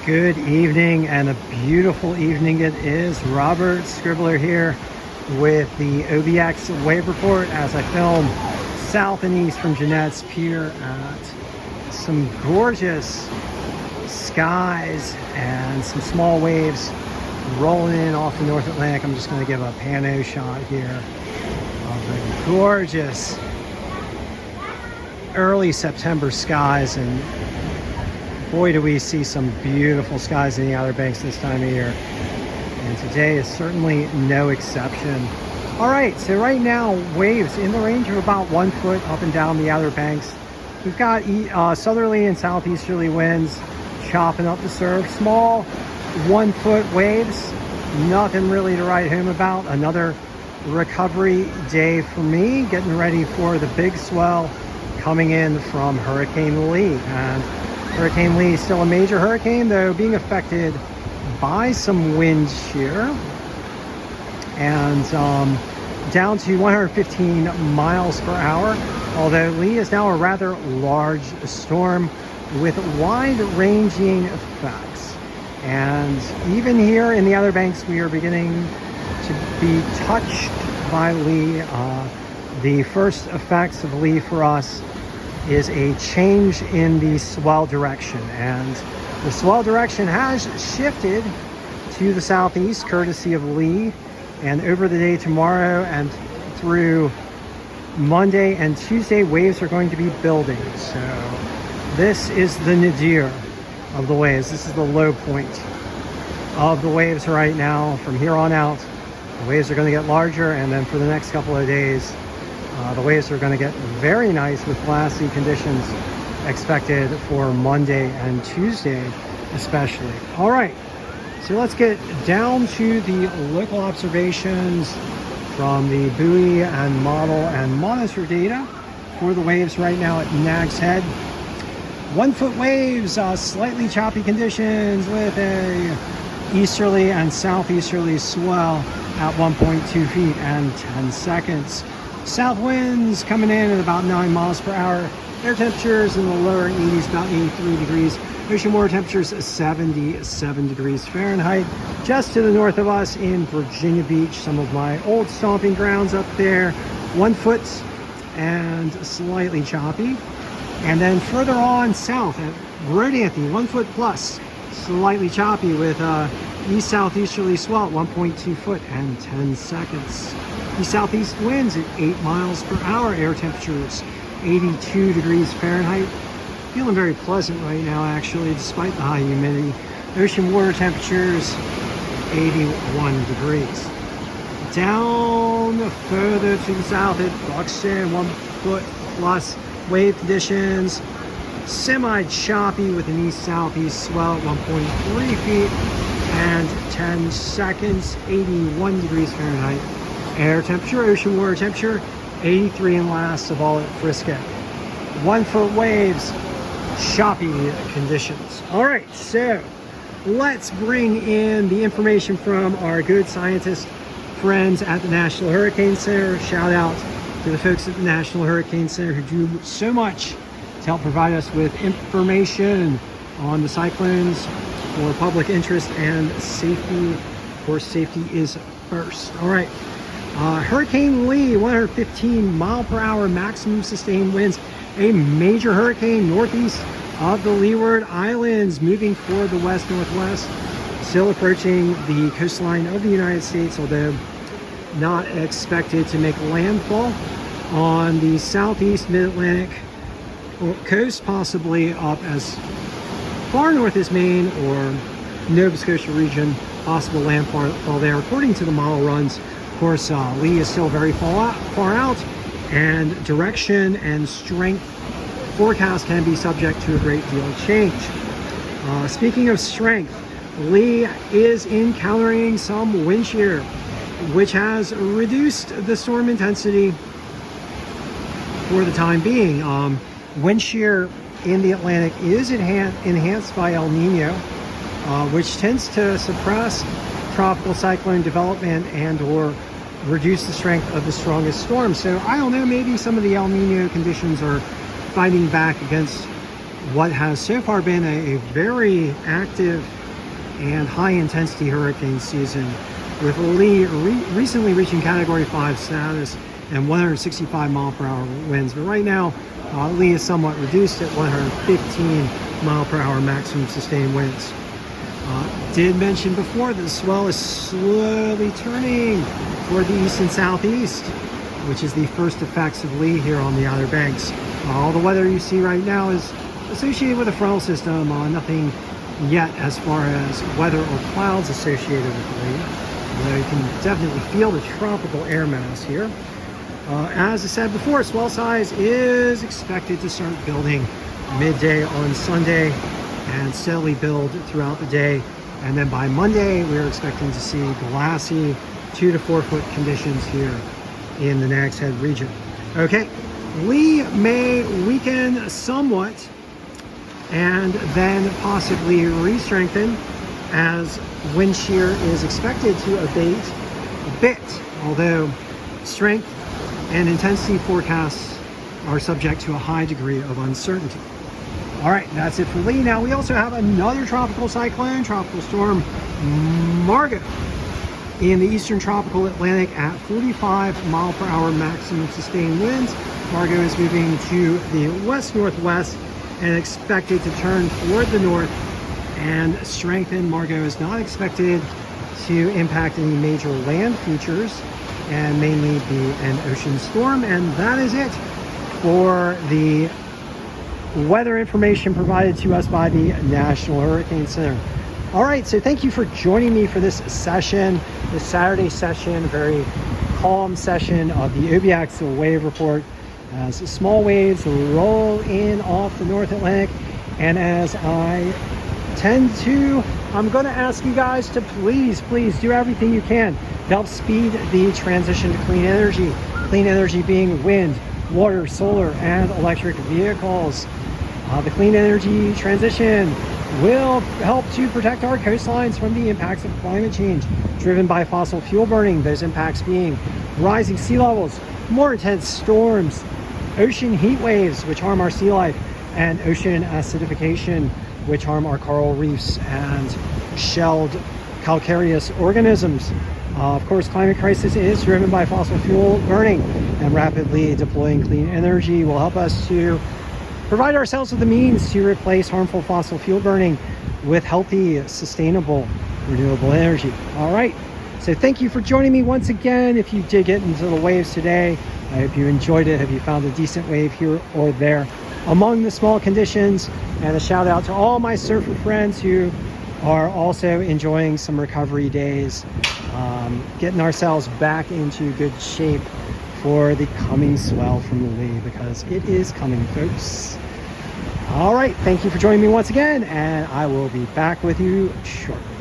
Good evening, and a beautiful evening it is. Robert Scribbler here with the OBX wave report as I film south and east from Jeanette's Pier at some gorgeous skies and some small waves rolling in off the North Atlantic. I'm just going to give a pano shot here of the gorgeous early September skies, and boy, do we see some beautiful skies in the Outer Banks this time of year. And today is certainly no exception. All right, so right now, waves in the range of about 1 foot up and down the Outer Banks. We've got southerly and southeasterly winds chopping up the surf. Small 1 foot waves, nothing really to write home about. Another recovery day for me, getting ready for the big swell coming in from Hurricane Lee. And Hurricane Lee is still a major hurricane, though being affected by some wind shear, and down to 115 miles per hour. Although Lee is now a rather large storm with wide-ranging effects. And even here in the Outer Banks, we are beginning to be touched by Lee. The first effects of Lee for us is a change in the swell direction, and the swell direction has shifted to the southeast courtesy of Lee. And over the day tomorrow and through Monday and Tuesday, waves are going to be building. So this is the nadir of the waves. This is the low point of the waves right now. From here on out, the waves are going to get larger, and then for the next couple of days, the waves are going to get very nice with glassy conditions expected for Monday and Tuesday especially. All right, so let's get down to the local observations from the buoy and model and monitor data for the waves right now at Nag's Head. 1 foot waves, slightly choppy conditions with a easterly and southeasterly swell at 1.2 feet and 10 seconds. South winds coming in at about 9 miles per hour. Air temperatures in the lower 80s, about 83 degrees. Ocean water temperatures 77 degrees Fahrenheit. Just to the north of us in Virginia Beach, some of my old stomping grounds up there. 1 foot and slightly choppy. And then further on south at Rodanthe, 1 foot plus, slightly choppy with east-southeasterly swell at 1.2 foot and 10 seconds. East-southeast winds at 8 miles per hour. Air temperatures 82 degrees Fahrenheit. Feeling very pleasant right now, actually, despite the high humidity. Ocean water temperatures 81 degrees. Down further to the south at Buxton, 1 foot plus wave conditions. Semi-choppy with an east-southeast swell at 1.3 feet and 10 seconds, 81 degrees Fahrenheit. Air temperature, ocean water temperature, 83 and last of all at Frisco. 1 foot waves, choppy conditions. All right, so let's bring in the information from our good scientist friends at the National Hurricane Center. Shout out to the folks at the National Hurricane Center who do so much to help provide us with information on the cyclones for public interest and safety. Of course, safety is first. All right. Hurricane Lee, 115 mile per hour maximum sustained winds. A major hurricane northeast of the Leeward Islands, moving toward the west-northwest, still approaching the coastline of the United States, although not expected to make landfall on the southeast mid-Atlantic coast, possibly up as far north as Maine or Nova Scotia region. Possible landfall there, according to the model runs. Of course, Lee is still very far out, and direction and strength forecast can be subject to a great deal of change. Speaking of strength, Lee is encountering some wind shear, which has reduced the storm intensity for the time being. Wind shear in the Atlantic is enhanced by El Nino, which tends to suppress tropical cyclone development and or reduce the strength of the strongest storm. So I don't know, maybe some of the El Nino conditions are fighting back against what has so far been a very active and high-intensity hurricane season, with Lee recently reaching Category 5 status and 165 mile per hour winds. But right now, Lee is somewhat reduced at 115 mile per hour maximum sustained winds. Did mention before that the swell is slowly turning toward the east and southeast, which is the first effects of Lee here on the Outer Banks. All the weather you see right now is associated with a frontal system. Nothing yet as far as weather or clouds associated with Lee, although you can definitely feel the tropical air mass here. As I said before, swell size is expected to start building midday on Sunday and steadily build throughout the day. And then by Monday, we're expecting to see glassy 2 to 4 foot conditions here in the Nags Head region. Okay, Lee may weaken somewhat and then possibly re-strengthen as wind shear is expected to abate a bit, although strength and intensity forecasts are subject to a high degree of uncertainty. All right, that's it for Lee. Now we also have another tropical cyclone, tropical storm Margot, in the eastern tropical Atlantic at 45 mile per hour maximum sustained winds. Margot is moving to the west-northwest and expected to turn toward the north and strengthen. Margot is not expected to impact any major land features and mainly be an ocean storm. And that is it for the weather information provided to us by the National Hurricane Center. All right, so thank you for joining me for this session, this Saturday session, very calm session of the OBX wave report. As small waves roll in off the North Atlantic, and as I tend to, I'm going to ask you guys to please do everything you can to help speed the transition to clean energy. Clean energy being wind, water, solar, and electric vehicles. The clean energy transition will help to protect our coastlines from the impacts of climate change driven by fossil fuel burning. Those impacts being rising sea levels, more intense storms, ocean heat waves, which harm our sea life, and ocean acidification, which harm our coral reefs and shelled calcareous organisms. Of course, climate crisis is driven by fossil fuel burning, and rapidly deploying clean energy will help us to provide ourselves with the means to replace harmful fossil fuel burning with healthy, sustainable, renewable energy. All right, so thank you for joining me once again. If you did get into the waves today, I hope you enjoyed it. Have you found a decent wave here or there among the small conditions? And a shout out to all my surfer friends who are also enjoying some recovery days, getting ourselves back into good shape for the coming swell from the Lee, because it is coming, folks. All right, thank you for joining me once again, and I will be back with you shortly.